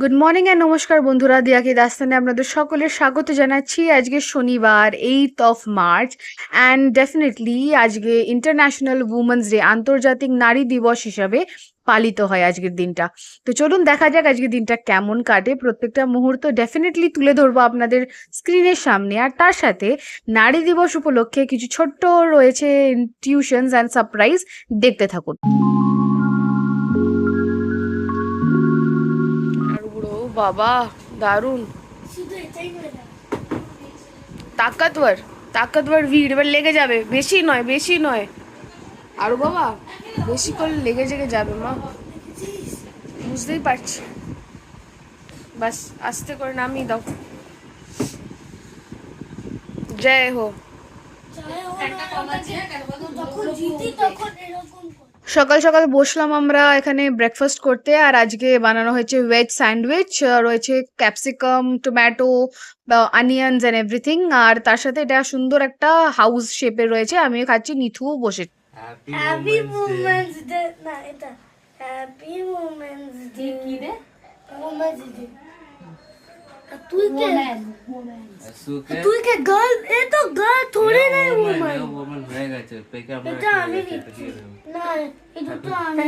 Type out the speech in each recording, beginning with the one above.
Good morning and নমস্কার বন্ধুরা, দিয়াকে দাস্তানে আপনাদের সকলের স্বাগত জানাচ্ছি। আজকে শনিবার 8 মার্চ অ্যান্ড ডেফিনেটলি আজকে ইন্টারন্যাশনাল উমেন্স ডে, আন্তর্জাতিক নারী দিবস হিসাবে পালিত হয় আজকের দিনটা। তো চলুন দেখা যাক আজকের দিনটা কেমন কাটে। প্রত্যেকটা মুহূর্ত ডেফিনেটলি তুলে ধরবো আপনাদের স্ক্রিনের সামনে, আর তার সাথে নারী দিবস উপলক্ষে কিছু ছোট্ট রয়েছে টিউশনস অ্যান্ড সারপ্রাইজ। দেখতে থাকুন। বাবা দারুণ, তাকতবর তাকতবর ভিড়, এবার লেগে যাবে। বেশি নয়, বেশি নয়, আরো বাবা বেশি করলে লেগে জেগে যাবে মা, বুঝতেই পারছি। বাস আস্তে করে নামিয়ে দাও। জয় হো। সকাল সকাল বসলাম আমরা এখানে ব্রেকফাস্ট করতে, আর আজকে বানানো হয়েছে ভেজ স্যান্ডউইচ, রয়েছে capsicum, tomato, onions and everything, আর তার সাথে এটা সুন্দর একটা হাউস শেপের রয়েছে। আমিও খাচ্ছি, নিথুও বসে। হ্যাপি উমেন্স ডে না, এটা হ্যাপি উমেন্স ডে কি রে? Women's day. তুই কে গার্ল? এ তো গার্ল থোড়ি না, উমেন উমেন হয়ে গেছে। পেকে আমরা এটা আমি না, এটা তো আমি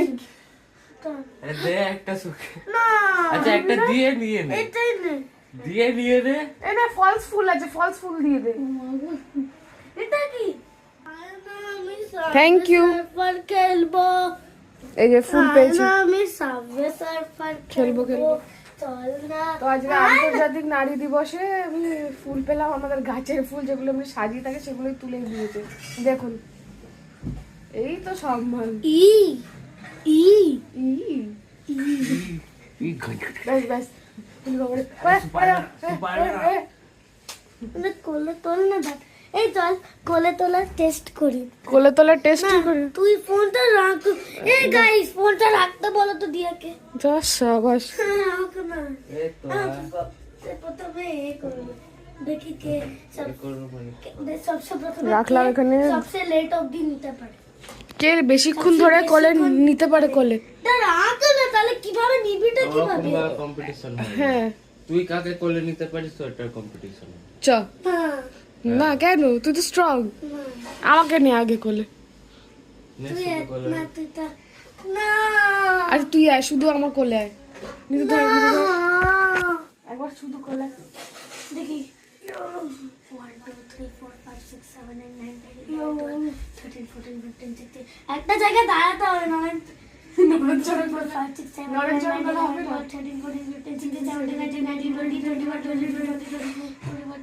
দে একটা সুখে না। আচ্ছা একটা দিয়ে নিয়ে নে, এটাই নে, দিয়ে নিয়ে নে। এটা ফলস ফুল আছে, ফলস ফুল দিয়ে দে। এটা কি? Thank you. সার্ফার খেলবো, এই যে ফুল পেয়েছি, আমি সাবওয়ে সার্ফার খেলবো খেলবো। চল না। তো আজকে আন্তর্জাতিক নারী দিবসে আমি ফুল পেলাম, আমাদের গাছের ফুল যেগুলো আমি সাজিয়ে থাকে সেগুলোই তুলে দিয়েছে। দেখুন, এই তো সম্মান। ই ই ই ব্যাস ব্যাস। কোলে তোল না দেখ। এই চল কোলে তোলা টেস্ট করি। কোলে তোলা টেস্ট করি। তুই ফোনটা রাখ। এই গাইস ফোনটা রাখতে বলো তো দিয়াকে। যা শাবাশ। আমাকে না, এই তো প্রথমে এ করব, দেখি কে সবচেয়ে প্রথমে রাখলাম এখানে। সবচেয়ে লেট অবধি নিতে পারে, কে বেশিক্ষণ ধরে কোলে নিতে পারে কোলে। রাখ না, তাহলে কিভাবে নিবিটা কিভাবে কম্পিটিশন হয়। হ্যাঁ, তুই কাকে কোলে নিতে পারিস তো এটা কম্পিটিশন। চ না কেন, তুই তো স্ট্রং, আমাকে নে আগে কোলে। তুই না, তুই তো না। আরে তুই আয়, শুধু আমার কোলে আয়। নিতে ধর, একবার শুধু কোলে দেখি 1 2 3 4 5 6 7 8 9 10 11 12 13 14 15 16 একটা জায়গায় দাঁড়াতে হবে না। 5 6 7 8 9 10 11 12 13 14 15 16 17 18 19 20 21 22 23 24 25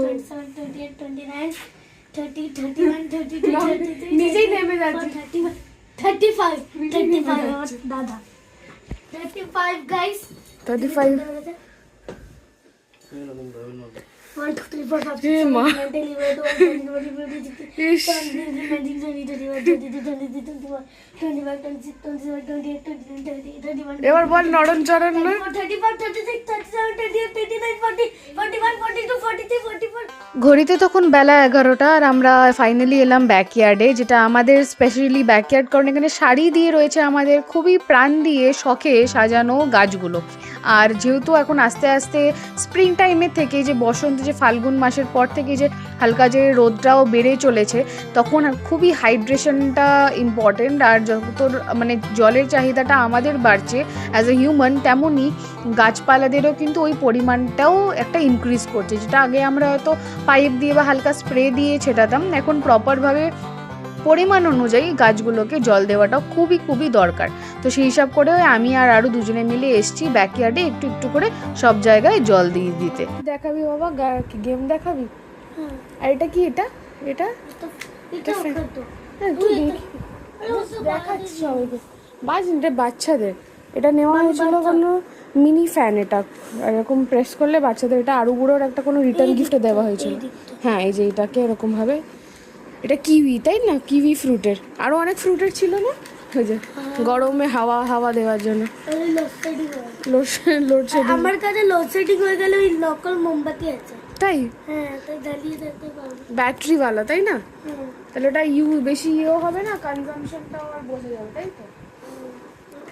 27 28 29 30 31 32 33 নিজেই নেমে যাচ্ছে। 35 দাদা 35 গাইস 35। 1 2 3 4 5 6 এ 7 মা। 8 9 10 11 12 13 14 15 16 ইস, 17 18 19 20 21 22 23 24 25 26 27 28 29 30 31 এবার বল নরম চরণ না। 35 36 37 38 39 40 41 42 43 44। ঘড়িতে তখন বেলা 11টা, আর আমরা ফাইনালি এলাম ব্যাকইয়ার্ডে, যেটা আমাদের স্পেশালি ব্যাকইয়ার্ড, কারণ এখানে শাড়ি দিয়ে রয়েছে আমাদের খুবই প্রাণ দিয়ে শখে সাজানো গাছগুলো। আর যেহেতু এখন আস্তে আস্তে স্প্রিং টাইমের থেকে, যে বসন্ত, যে ফাল্গুন মাসের পর থেকে যে হালকা যে রোদটাও বেড়ে চলেছে, তখন খুবই হাইড্রেশনটা ইম্পর্টেন্ট। আর যত মানে জলের চাহিদাটা আমাদের বাড়ছে অ্যাজ এ হিউম্যান, তেমনই গাছপালাদেরও কিন্তু ওই পরিমাণটাও একটা ইনক্রিজ করছে। যেটা আগে আমরা হয়তো পাইপ দিয়ে বা হালকা স্প্রে দিয়ে ছেটাতাম, এখন প্রপারভাবে পরিমাণ অনুযায়ী গাছগুলোকে জল দেওয়াটাও খুবই খুবই দরকার। তো সেই হিসাব করে আমি আর আরও দুজনে মিলে এসছি ব্যাকইয়ার্ডে একটু একটু করে সব জায়গায় জল দিয়ে দিতে। দেখাবি বাবা, গেম দেখাবি? আর এটা কি? এটা এটা এটা তো হ্যাঁ, তুই দেখাচ্ছি সবাইকে। বাচ্চাদের এটা নেওয়া হয়েছিল কোনো মিনি ফ্যান, এটা এরকম প্রেস করলে বাচ্চাদের, এটা আরু বুড়োর একটা কোনো রিটার্ন গিফটে দেওয়া হয়েছিল। হ্যাঁ, এই যে এটাকে এরকমভাবে, এটা কিউই তাই না? কিউই ফ্রুটের, আরও অনেক ফ্রুটের ছিল না? ওই যে গরমে হাওয়া হাওয়া দেওয়ার জন্য। লোডশেডিং আমার কাছে লোডশেডিং হয়ে গেলে ওই লোকাল মোমবাতি আছে, তাই? হ্যাঁ, তাই জ্বালিয়ে দেখতে পারবো। ব্যাটারিওয়ালা তাই না? হুম। তাহলে ওটা বেশি হবে না, কনজামশনটাও আর বোঝা যাবে, তাই তো?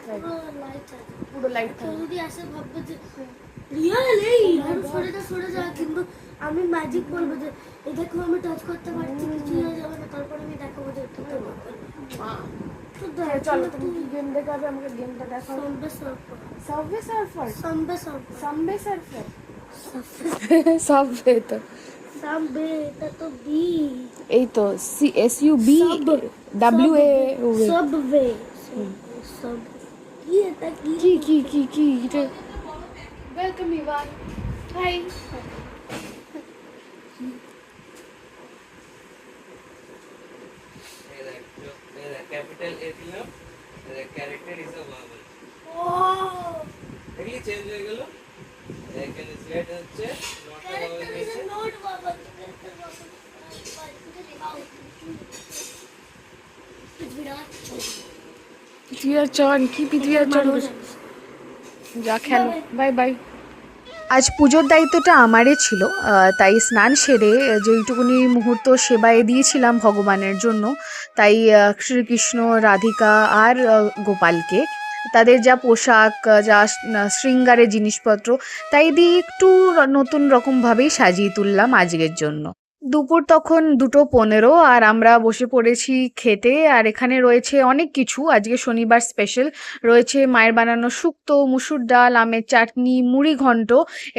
পুরো লাইট আছে পুরো লাইট কেউ যদি আসে ভাববে যে রিয়েল এই আরো সরে যা কিন্তু আমি ম্যাজিক বলবো যে এই দেখো আমি টাচ করতে পারছি কিছু হয়ে যাবে না তারপর আমি দেখাবো যে এটা তো চলো তুমি কি গেম দেখাবে আমাকে গেমটা দেখাও subway surfer subway surfer subway তো এটা তো বি এই তো SUB WA সাবওয়ে সব কি এটা কি এটা ওয়েলকাম ইভান হাই ক্যাপিটাল এ দিলাম ক্যারেক্টার ইজ আ ভাওয়েল ও দেখলি চেঞ্জ হয়ে গেল এখানে জেড হচ্ছে নট আ ভাওয়েল নিচে নোট বাবা পৃথিবীর চন কি পৃথিবীর চন যা খেলো বাই বাই আজ পুজোর দায়িত্বটা আমারই ছিল তাই স্নান সেরে যেইটুকুনি মুহূর্ত সেবায় দিয়েছিলাম ভগবানের জন্য তাই শ্রীকৃষ্ণ রাধিকা আর গোপালকে তাদের যা পোশাক যা শৃঙ্গারের জিনিসপত্র তাই দিয়ে একটু নতুন রকমভাবেই সাজিয়ে তুললাম আজকের জন্য দুপুর তখন 2:15 আর আমরা বসে পড়েছি খেতে আর এখানে রয়েছে অনেক কিছু আজকে শনিবার স্পেশাল রয়েছে মায়ের বানানো শুক্তো মুসুর ডাল আমের চাটনি মুড়ি ঘন্ট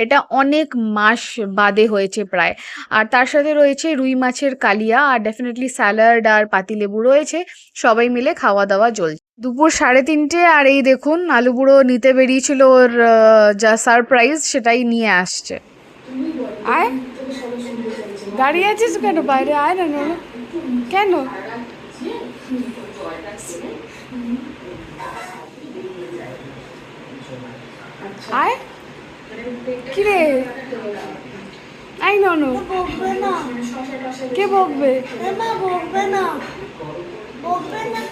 এটা অনেক মাস বাদে হয়েছে প্রায় আর তার সাথে রয়েছে রুই মাছের কালিয়া আর ডেফিনেটলি স্যালাড আর পাতিলেবু রয়েছে সবাই মিলে খাওয়া দাওয়া চলছে দুপুর 3:30 আর এই দেখুন আলু বুড়ো নিতে বেরিয়েছিল ওর যা সারপ্রাইজ সেটাই নিয়ে আসছে আয় দাঁড়িয়ে আছিস কেন বাইরে আয় না না কেন আয় কি রে আই ননু বকবে না কে বকবে মা বকবে না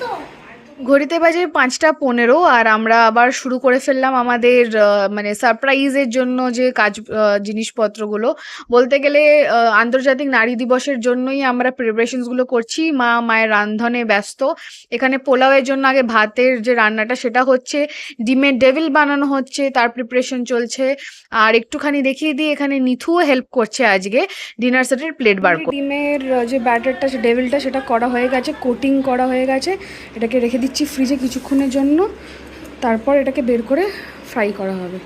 তো ঘড়িতে বাজে 5:15 আর আমরা আবার শুরু করে ফেললাম আমাদের মানে সারপ্রাইজের জন্য যে কাজ জিনিসপত্রগুলো বলতে গেলে আন্তর্জাতিক নারী দিবসের জন্যই আমরা প্রিপারেশনসগুলো করছি মায়ের রান্ধনে ব্যস্ত এখানে পোলাওয়ের জন্য আগে ভাতের যে রান্নাটা সেটা হচ্ছে ডিমের ডেভিল বানানো হচ্ছে তার প্রিপারেশন চলছে আর একটুখানি দেখিয়ে দিই এখানে নিথুও হেল্প করছে আজকে ডিনার সেটের প্লেট বার করে ডিমের যে ব্যাটারটা যে ডেভিলটা সেটা করা হয়ে গেছে কোটিং করা হয়ে গেছে এটাকে রেখে দিচ্ছি ফ্রিজে কিছুক্ষণের জন্য তারপর এটাকে বের করে ফ্রাই করা হবে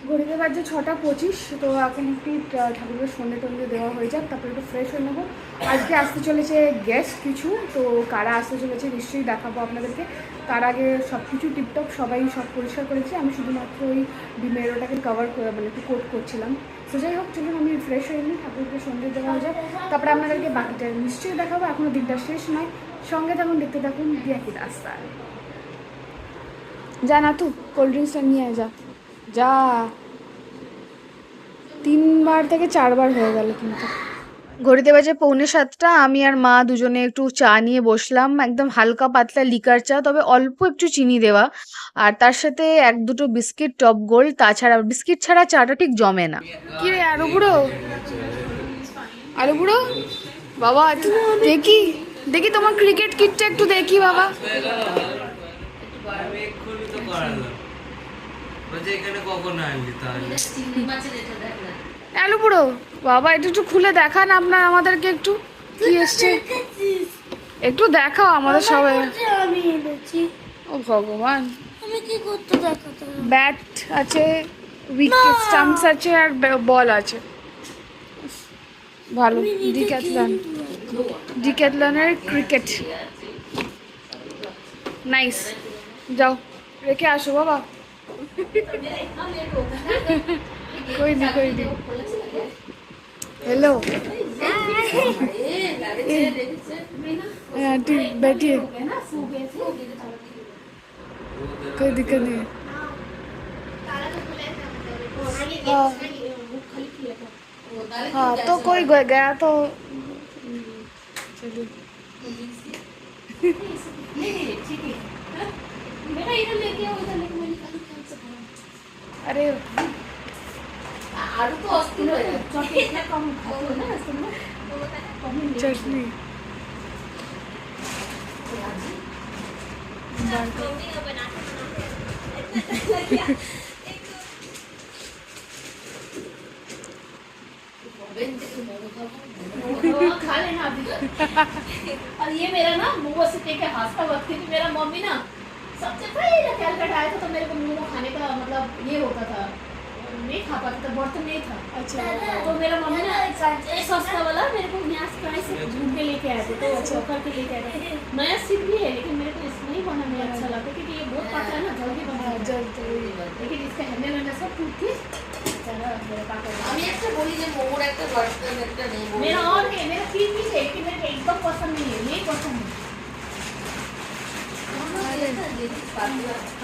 ঘড়িতে বাজে 6:25 তো এখন একটু ঠাকুরের সন্ধ্যে টন্ধে দেওয়া হয়ে যাক তারপর একটু ফ্রেশ হয়ে নেবো আজকে আসতে চলেছে গেস্ট কিছু তো কারা আসতে চলেছে নিশ্চয়ই দেখাবো আপনাদেরকে তার আগে সব কিছু টিপটপ সবাই সব পরিষ্কার করেছি আমি শুধুমাত্র ওই ডিমের ওটাকে কভার করে মানে একটু কোট করছিলাম তো যাই হোক চলুন আমি ফ্রেশ হয়ে নিই ঠাকুরকে সন্ধ্যে দেওয়া হয়ে যাক তারপরে আপনাদেরকে বাকিটা নিশ্চয়ই দেখাবো এখনও দিনটা শেষ নয় সঙ্গে থাকুন দেখতে থাকুন দিয়া কি রাস্তা যা না তু কোল্ড ড্রিঙ্কসটা নিয়ে যা যা 3 থেকে 4 বার হয়ে গেল কিন্তু ঘড়িতে বাজে 6:45 আমি আর মা দুজনে একটু চা নিয়ে বসলাম একদম হালকা পাতলা লিকার চা তবে অল্প একটু চিনি দেওয়া আর তার সাথে 1-2 বিস্কিট টপ গোল্ড তাছাড়া বিস্কিট ছাড়া চাটা ঠিক জমে না কি রে আলু বুড়ো বাবা দেখি দেখি তোমার ক্রিকেট কিটটা একটু দেখি বাবা এক্ষুনি তো করালাম বলছে এখানে কখন আনলি তাহলে আলু বুড়ো বাবা এটা একটু খুলে দেখান আপনার আমাদেরকে একটু কি এসছে একটু দেখাও আমাদের সবাই আমি এনেছি ও ভগবান আমি কি করতে দেখাতে ব্যাট আছে উইকেট স্টাম্পস আছে আর বল আছে ভালো ডিক্যাথলনের ক্রিকেট নাইস যাও রেখে আসো বাবা कोई नहीं हेलो आंटी बैठिए कोई दिक्कत नहीं है हाँ तो कोई गया तो चलिए अरे चटनी खा लेना अभी। और ये मेरा ना मोमो से देख के हंसता वक्त क्योंकि मेरा मम्मी ना सबसे पहले कैलकाटा आया था तो मेरे को मोमो खाने का मतलब ये होता था, नहीं खा पाता था, बर्तन नहीं था। अच्छा तो मेरा मम्मी ना सस्ता वाला मेरे को यहाँ प्राइस से ढूंढ के लेके आए थे, तो करके लेके आए थे। नया सीख भी है लेकिन मेरे को इसमें ही बनाने अच्छा लगता है क्योंकि ये बहुत पतला है ना, जल्दी बना लेकिन इसका हैंडल वैंडल सब टूट के আমি একটা বলি যে মোমোর একটা বার্তান একটা নেই मेरा और है, मेरा तीन भी है लेकिन मेरे को एकदम पसंद नहीं है, नहीं पसंद है।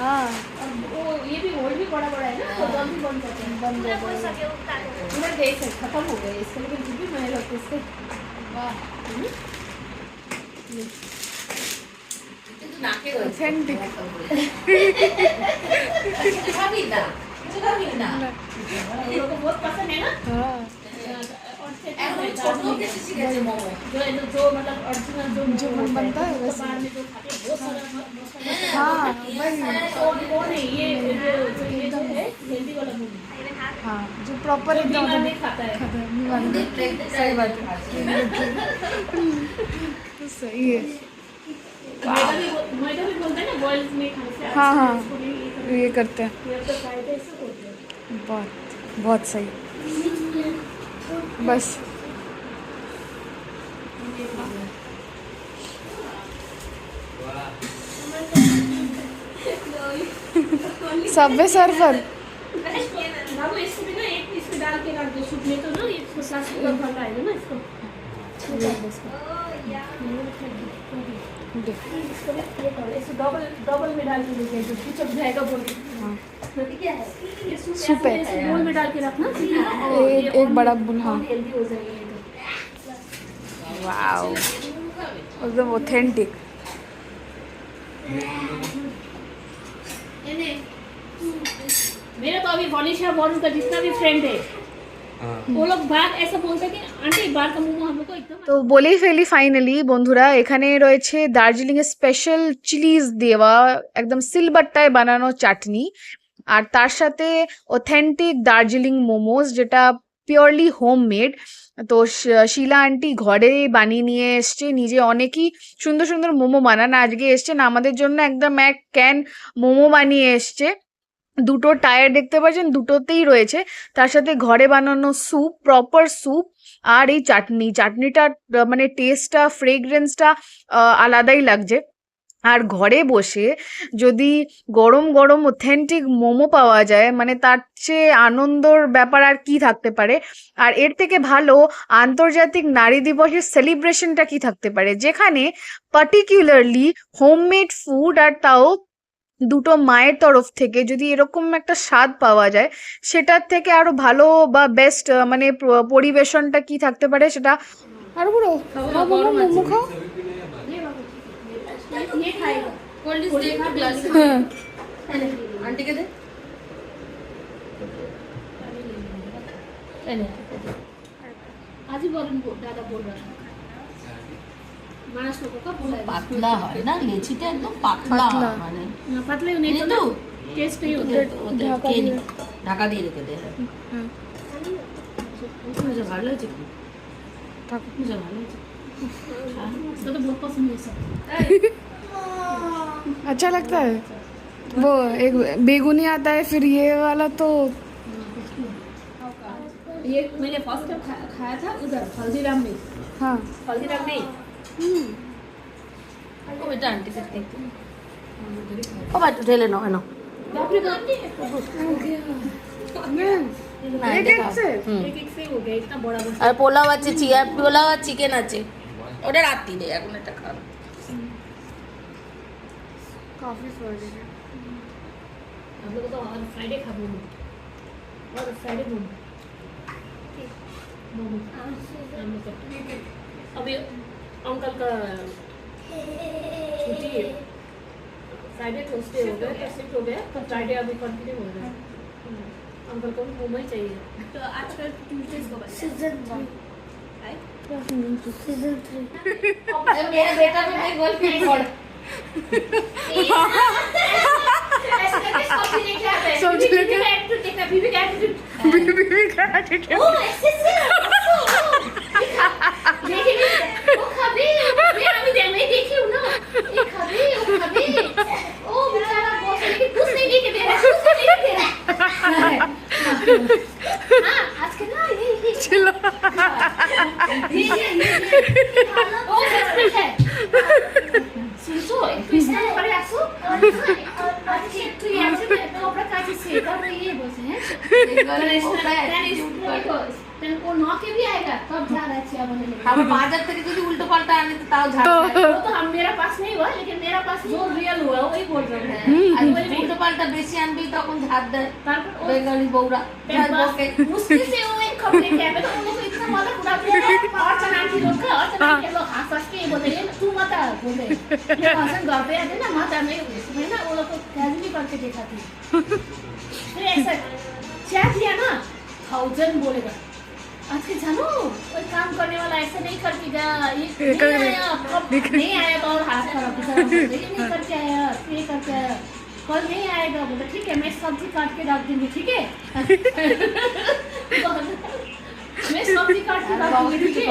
हाँ और वो ये भी होल भी बड़ा बड़ा है ना, तो जल्दी बन जाते हैं। बंद हो कोई गया। सके उठा दो पूरा देश है खत्म हो गए इसके, लेकिन फिर भी मैंने लगता है इससे কিন্তু নাকে রয়েছে Authentic. খাবি না কিছু খাবি না हम लोग को बहुत पसंद है ना। हाँ और से এখন ছোট খেতে শিখেছে মোমো जो मतलब ओरिजिनल जो बनता है वैसे। बाहर में जो खाते हैं बहुत सारा मसाला। हाँ वही वो नहीं, ये जो है हेल्दी वाला मोमो, हाँ जो प्रॉपर जो एकदम बीमार नहीं खाता है। सही बात है सही है मैदा भी बोलते हैं ना बॉयल में खाने से। हाँ, हाँ। इसको भी ये करते ये करते हैं हैं। ये तो खाए थे ऐसा होता है। बहुत बहुत सही बस सबवे सर्वर बाबू इसको भी ना एक इसमें डाल के रख दो सूप में, तो ना ये प्लास्टिक का भर आएगा ना इसको। इसको भी ये करो, इसको डबल डबल में डाल के लेके जो चिपक जाएगा बोल के। ये सूप है। ऐसे बोल में डाल के रखना एक बड़ा बुल हाँ हेल्दी हो जाएगा ये तो। वाओ एकदम ऑथेंटिक मेरा तो अभी वनीशा वरुण का जितना भी फ्रेंड है वो लोग बात ऐसा बोलते हैं कि आंटी बार का मोमो हम लोग को एकदम তো বলেই ফেলি ফাইনালি বন্ধুরা, এখানে রয়েছে দার্জিলিং এর স্পেশাল চিলিজ দেওয়া একদম সিলবাট্টায় বানানো চাটনি, আর তার সাথে অথেন্টিক দার্জিলিং মোমোস যেটা পিওরলি হোমমেড। তো শিলা আন্টি ঘরে বানিয়ে নিয়ে এসছে নিজে, অনেকই সুন্দর সুন্দর মোমো বানান, আজকে এসছেন আমাদের জন্য একদম এক ক্যান মোমো বানিয়ে এসছে। দুটো টায়ার দেখতে পাচ্ছেন, দুটোতেই রয়েছে, তার সাথে ঘরে বানানো স্যুপ, প্রপার স্যুপ, আর এই চাটনিটা মানে টেস্টটা ফ্রেগরেন্সটা আলাদাই লাগছে। আর ঘরে বসে যদি গরম গরম অথেন্টিক মোমো পাওয়া যায় মানে তার চেয়ে আনন্দর ব্যাপার আর কি থাকতে পারে। আর এর থেকে ভালো আন্তর্জাতিক নারী দিবসের সেলিব্রেশনটা কি থাকতে পারে, যেখানে পার্টিকুলারলি হোমমেড ফুড আর তাও দুটো মায়ের তরফ থেকে যদি এরকম একটা স্বাদ পাওয়া যায়, সেটার থেকে আরো ভালো বা বেস্ট মানে পরিবেশনটা কি থাকতে পারে সেটা। আর পুরো মোমো খাও। ये खाएगा। কোল্ড ড্রিঙ্কস দিয়ে একটু গ্লাস হ্যাঁ আন্টিকে দে आज ही वरुण दादा बोल रहा था मानस लोगों का बोला है পাতলা হয় না লেচিটা একদম পাতলা পাতলা। মানে ना पतले नहीं तो नीतू, टेस्ट नहीं होता है। ঢাকা খেয়ে নি। দিয়ে। ঢাকা দিয়ে রেখে দে মুझे ভালো হয়েছে কি থাকুক। মুঝে ভালো হয়েছে इसको तो बहुत पसंद है सब। अच्छा लगता है वो एक बेगुनी आता है, फिर ये वाला तो ये मैंने फर्स्ट टाइम खाया था उधर हल्दीराम में। हाँ हल्दीराम में ও এটা আন্টিকে দেখতে ও বাট ঢেলে নাও এনো बाप रे बाप एक एक से एक एक से हो गया इतना बड़ा बड़ा। আর পোলাও আছে পোলাও আর চিকেন আছে ওটা রাত্রি দে এখন এটা খাও काफी स्वाद है। हम लोग तो और फ्राइडे खा मोमो और फ्राइडे मोमो मोमो हम लोग का। अभी अंकल का छुट्टी है, फ्राइडे थर्सडे हो गया तो शिफ्ट हो गया, तो फ्राइडे अभी कंटिन्यू हो रहा है। अंकल को भी मोमो ही चाहिए, तो आजकल ट्यूसडे को बचा सीजन 3 सीजन 3 मेरा बेटा भी मेरी गर्लफ्रेंड पढ़ ऐसे करके सब्जी लेके आता है सब्जी बीवी लेके- का attitude देखना बीवी का attitude बीवी का attitude। ओ ऐसे से देखिए वो खाबे मैं देखी हूँ ना ये खाबे ओ बेचारा बॉस लेकिन कुछ नहीं लेके दे रहा हाँ आज के ना ये ছিল। ओ सच है सुनसो একটু স্নান করে আসো আজকে একটু আছে কপড়া কাচেছে তারপরে ये বসে हैं वो नौ के भी आएगा तब जा रहा है चावल लेके আবার বাজার থেকে যদি উল্টো পাল্টা আনে তো তাও ঝাড় वो तो हम मेरा पास नहीं हुआ लेकिन मेरा पास जो रियल हुआ वही बोल रहा हूँ আর উল্টো পাল্টা বেশি আনবি তখন ঝাড় দেয় तारपर वो বেঙ্গলি বউরা ঝাড় বকে मुश्किल से वो एक कपड़े के आए तो उन लोग को इतना मजा उड़ा दिया और चना की लोग का और चना के लोग हंस हंस के ये बोलते हैं तू मत आ बोले ये भाषण घर पे आते ना मत आ मैं ना वो लोग को कैजुअली करके देखा थी फिर ऐसा क्या दिया ना 1000 बोलेगा आज के जानो कोई काम करने वाला ऐसा नहीं करके गया ये नहीं आया कब नहीं आया तो और हाथ खराब बेचारा बोलते ये नहीं करके आया ये करके आया कल नहीं आएगा बोला ठीक है मैं सब्जी काट के रख दूंगी ठीक है मैं सब्जी काट के रख दूंगी ठीक है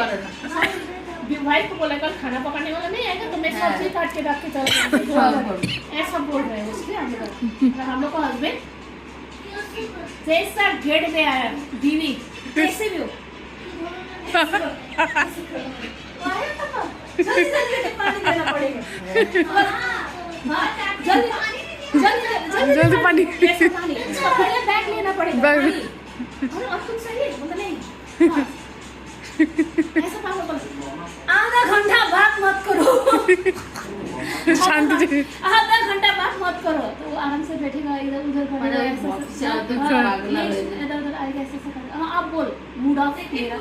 वाइफ को बोला कल खाना पकाने वाला नहीं आएगा तो मैं सब्जी काट के रख के चला ऐसा बोल रहे हैं उसके हम लोग को हस्बैंड जैसा गेट में आया बीवी कैसे भी हो जल्दी जल्दी पानी देना पड़ेगा जल्दी जल्दी पानी। कैसे पानी इसका पहले बैग लेना पड़ेगा बैग। पानी। अरे अब तुम सही है मतलब नहीं हाँ। ऐसा पागल बोलो आधा घंटा बात मत करो शांति से। आधा घंटा बात मत करो तो वो आराम से बैठेगा इधर उधर करेगा মানে ऐसा অফিসে আদৌ পাগলা হয়ে যায়। इधर उधर आएगा ऐसा ऐसा करेगा हाँ आप बोल मूड ऑफ मेरा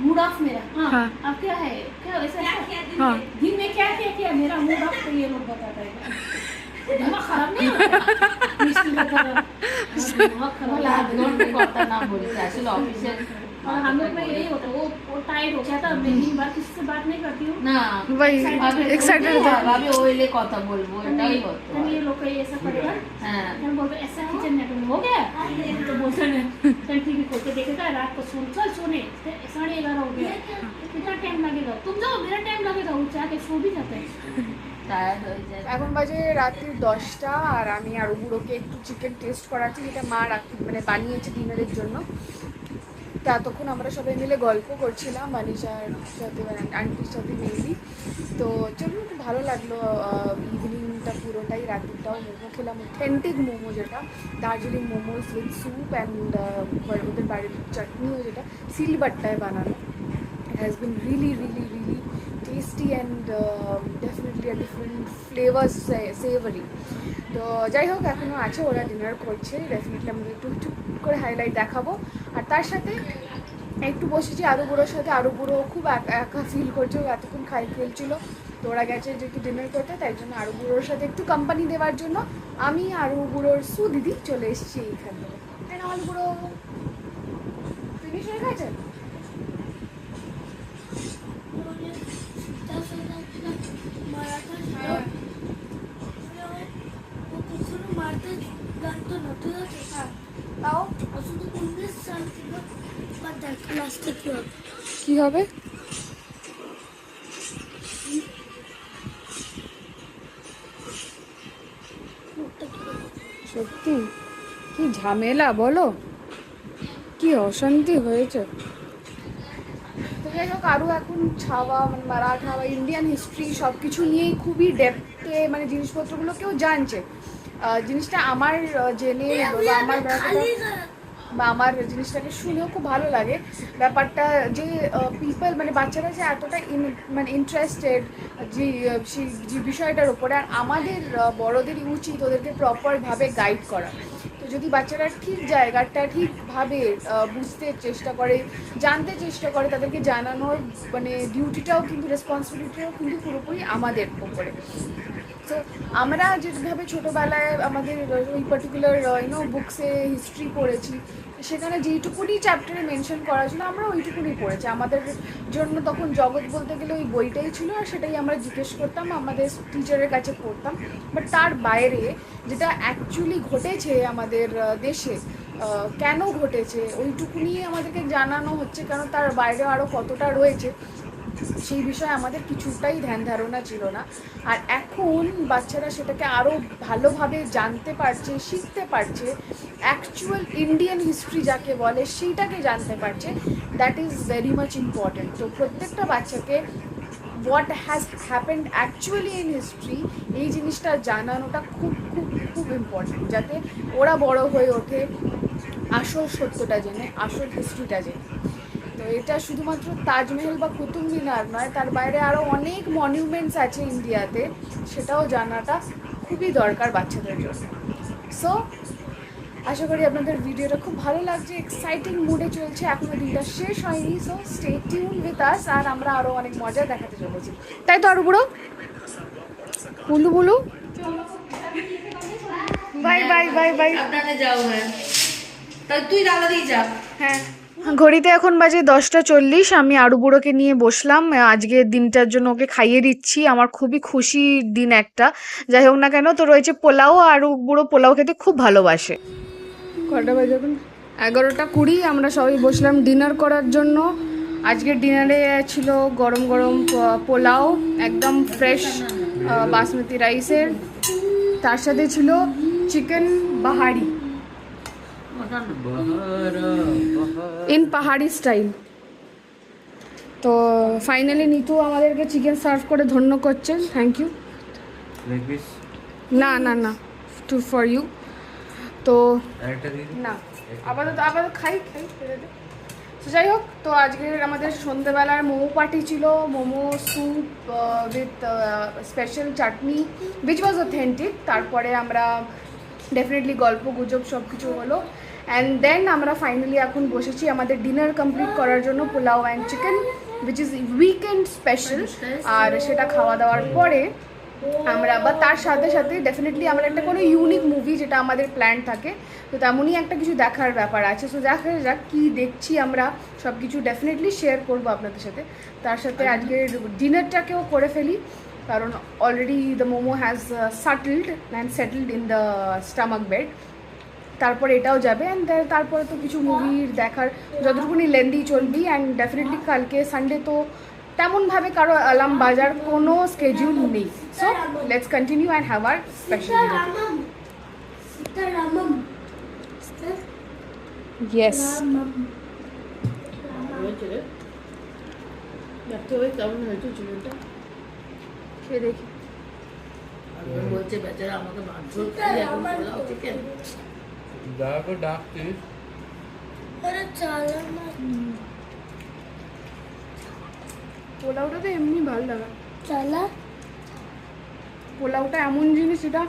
मूड ऑफ मेरा हाँ हाँ। अब क्या है क्या वैसा हाँ दिन में क्या किया मेरा मूड ऑफ तो ये लोग बताता है दिमाग खराब नहीं होता मुश्किल होता है दिमाग खराब বলে আধ ঘন্টা কথা না বলছে আসলে অফিসে और हम लोग में यही होता है वो टाइट हो जाता है मैं दिन भर किसी से बात नहीं करती हूँ না वही एक्साइटेड था। ভাবে ওইলে কথা বলবো এটাই হতো तो ये लोग कहीं ऐसा करेगा হ্যাঁ हम बोलते ऐसा किचन में तुम हो गया तो बोलते हैं चल ठीक है खोल के देखेगा रात को चल सोने 11:30 हो गया कितना टाइम लगेगा तुम जाओ मेरा टाइम लगेगा वो जाके सो भी जाता है টায়ার্ড হয়ে যায় এখন বাজে রাত্রি 10টা আর আমি আর বুড়োকে একটু চিকেন টেস্ট করাচ্ছি যেটা মা মানে বানিয়েছে ডিনারের জন্য। তো এতক্ষণ আমরা সবাই মিলে গল্প করছিলাম মানিশার সাথে মানে আন্টির সাথে মেনলি। তো চলুন খুব ভালো লাগলো ইভিনিংটা পুরোটাই রাত্রিটাও মোমো খেলাম অথেন্টিক মোমো যেটা Darjeeling momos with soup and ওদের বাড়ির চাটনিও যেটা সিলবাট্টায় বানানো। It has been really tasty and definitely a different flavors savory. তো যাই হোক এখনও আছে ওরা ডিনার করছে ডেফিনেটলি আমি একটু করে হাইলাইট দেখাবো। আর তার সাথে একটু বসেছি আরু বুড়োর সাথে। আরু বুড়ো খুব একা ফিল করছে ও এতক্ষণ খেলছিল তো ওরা গেছে যে একটু ডিনার করতে তাই জন্য আরু বুড়োর সাথে একটু কোম্পানি দেওয়ার জন্য আমি আরু বুড়োর দিদি চলে এসেছি এইখানে। তাই না আরু বুড়ো ফিনিশ হয়ে গেছে? তাও কি হবে? সত্যি কি ঝামেলা বলো, কি অশান্তি হয়েছে। তো যাই হোক আরও এখন ছাওয়া মানে মারাঠা বা ইন্ডিয়ান হিস্ট্রি সব কিছু নিয়েই খুবই ডেপথে মানে জিনিসপত্রগুলো কেউ জানছে। জিনিসটা আমার জেনে বা আমার বা আমার জিনিসটাকে শুনেও খুব ভালো লাগে। ব্যাপারটা যে পিপল মানে বাচ্চারা যে এতটা মানে ইন্টারেস্টেড যে বিষয়টার ওপরে, আর আমাদের বড়দেরই উচিত ওদেরকে প্রপারভাবে গাইড করা। তো যদি বাচ্চারা ঠিক জায়গাটা ঠিকভাবে বুঝতে চেষ্টা করে, জানতে চেষ্টা করে, তাদেরকে জানানোর মানে ডিউটিটাও কিন্তু রেসপন্সিবিলিটিটাও কিন্তু পুরোপুরি আমাদের ওপরে। তো আমরা যেভাবে ছোটোবেলায় আমাদের ওই পার্টিকুলার বুকসে হিস্ট্রি পড়েছি, সেখানে যেইটুকুনি চ্যাপ্টারে মেনশন করা ছিল আমরা ওইটুকুনি পড়েছি। আমাদের জন্য তখন জগৎ বলতে গেলে ওই বইটাই ছিল, আর সেটাই আমরা জিজ্ঞেস করতাম, আমাদের টিচারের কাছে পড়তাম। বাট তার বাইরে যেটা অ্যাকচুয়ালি ঘটেছে আমাদের দেশে, কেন ঘটেছে ওইটুকুনি আমাদেরকে জানানো হচ্ছে, কেন তার বাইরে আরও কতটা রয়েছে সেই বিষয়ে আমাদের কিছুটাই ধ্যান ধারণা ছিল না। আর এখন বাচ্চারা সেটাকে আরও ভালোভাবে জানতে পারছে, শিখতে পারছে, অ্যাকচুয়াল ইন্ডিয়ান হিস্ট্রি যাকে বলে সেইটাকে জানতে পারছে। That is very much important. তো প্রত্যেকটা বাচ্চাকে what has happened actually in history এই জিনিসটা জানানোটা খুব খুব খুব ইম্পর্ট্যান্ট, যাতে ওরা বড় হয়ে ওঠে আসল সত্যটা জেনে, আসল হিস্ট্রিটা জেনে। তো এটা শুধুমাত্র তাজমহল বা কুতুব মিনার নয়, তার বাইরে আরও অনেক মনিউমেন্টস আছে ইন্ডিয়াতে, সেটাও জানাটা খুবই দরকার বাচ্চাদের জন্য। সো আশা করি আপনাদের ভিডিওটা খুব ভালো লাগছে, এক্সাইটিং মুডে চলছে, এখনও দিনটা শেষ হয়নি। So stay tune with us, আর আমরা আরও অনেক মজা দেখাতে চলেছি, তাই তো? আরও বুড়ো বুলু বুলু, বাই বাই বাই বাই। আপনারা যাও, হ্যাঁ তা তুই দাদা দিয়ে যা। হ্যাঁ, ঘড়িতে এখন বাজে 10:40। আমি আরু বুড়োকে নিয়ে বসলাম, আজকের দিনটার জন্য ওকে খাইয়ে দিচ্ছি। আমার খুবই খুশির দিন একটা, যাই হোক না কেন। তো রয়েছে পোলাও, আরু বুড়ো পোলাও খেতে খুব ভালোবাসে। কটা বাজে এখন? 11:20। আমরা সবাই বসলাম ডিনার করার জন্য। আজকের ডিনারে ছিল গরম গরম পোলাও, একদম ফ্রেশ বাসমতি রাইসের, তার সাথে ছিল চিকেন বাহারি ইন পাহাড়ি স্টাইল। তো ফাইনালি নিতু আমাদেরকে চিকেন সার্ভ করে ধন্য করছেন, থ্যাংক ইউ। না না না, টু ফর ইউ। তো না, আপাতত খাই খাই ফেলে দে। তো যাই হোক, তো আজকের আমাদের সন্ধ্যেবেলার মোমো পার্টি ছিল, momo soup with special chutney which was authentic. তারপরে আমরা ডেফিনেটলি গল্প গুজব সব কিছু হলো, অ্যান্ড দেন আমরা ফাইনালি এখন বসেছি আমাদের ডিনার কমপ্লিট করার জন্য, pulao and chicken which is weekend special. আর সেটা খাওয়া দাওয়ার পরে আমরা বা তার সাথে সাথে ডেফিনেটলি আমরা একটা কোনো ইউনিক মুভি যেটা আমাদের প্ল্যান থাকে, তো তেমনই একটা কিছু দেখার ব্যাপার আছে। সো দেখা যাক কী দেখছি, আমরা সব কিছু ডেফিনেটলি শেয়ার করবো আপনাদের সাথে। তার সাথে আজকের ডিনারটাকেও করে ফেলি, কারণ already the momo has settled in the stomach bed. তারপরে এটাও যাবে, অ্যান্ড তারপরে তো কিছু মুভির দেখার যতটুকুনি লেন্দি চলবি। অ্যান্ড ডেফিনেটলি কালকে সানডে, তো তেমনভাবে কারো অ্যালার্ম বাজার কোনো স্কেডিউল নেই। So let's continue and have our special yes. কেমন হয়েছে চিকেনটা? খেয়ে দেখি। বলছে বেচারা আমাকে মারধর এখন পোলাও চিকেন। ডাকতিস পোলাওটা তো এমনি ভালো লাগে। চলা পোলাওটা এমন জিনিস, এটা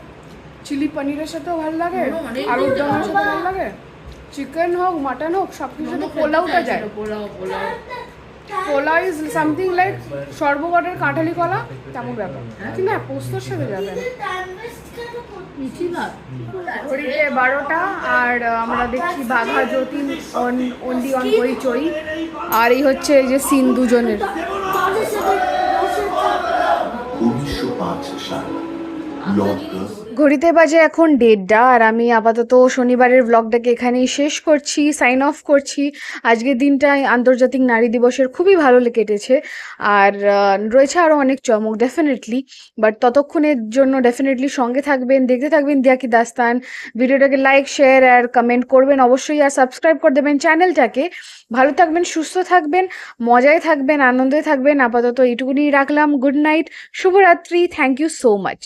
চিলি পনিরের সাথেও ভালো লাগে, অনেক আলুর দমের সাথে ভালো লাগে, চিকেন হোক মাটন হোক সব কিছুর সাথে পোলাওটা যায়। পোলাও ইজ সামথিং লাইক সর্বগটের কাঁঠালি কলা তেমন ব্যাপার, কিন্তু হ্যাঁ পোস্তর সাথে যাবে না। ঘড়িতে 12টা, আর আমরা দেখছি বাঘা যতীন অনলি অন হইচই। আর এই হচ্ছে এই যে সিন দুজনের। 1905 সাল লর্ড গার্স ঘড়িতে বাজে এখন 1:30, আর আমি আপাতত শনিবারের ব্লগটাকে এখানেই শেষ করছি, সাইন অফ করছি। আজকের দিনটা আন্তর্জাতিক নারী দিবসের খুবই ভালো কেটেছে, আর রয়েছে আরও অনেক চমক ডেফিনেটলি। বাট ততক্ষণের জন্য ডেফিনেটলি সঙ্গে থাকবেন, দেখতে থাকবেন দিয়া কি দাস্তান। ভিডিওটাকে লাইক শেয়ার আর কমেন্ট করবেন অবশ্যই, আর সাবস্ক্রাইব করে দেবেন চ্যানেলটাকে। ভালো থাকবেন, সুস্থ থাকবেন, মজায় থাকবেন, আনন্দে থাকবেন। আপাতত এইটুকুনি রাখলাম। গুড নাইট, শুভরাত্রি, থ্যাংক ইউ সো মাচ।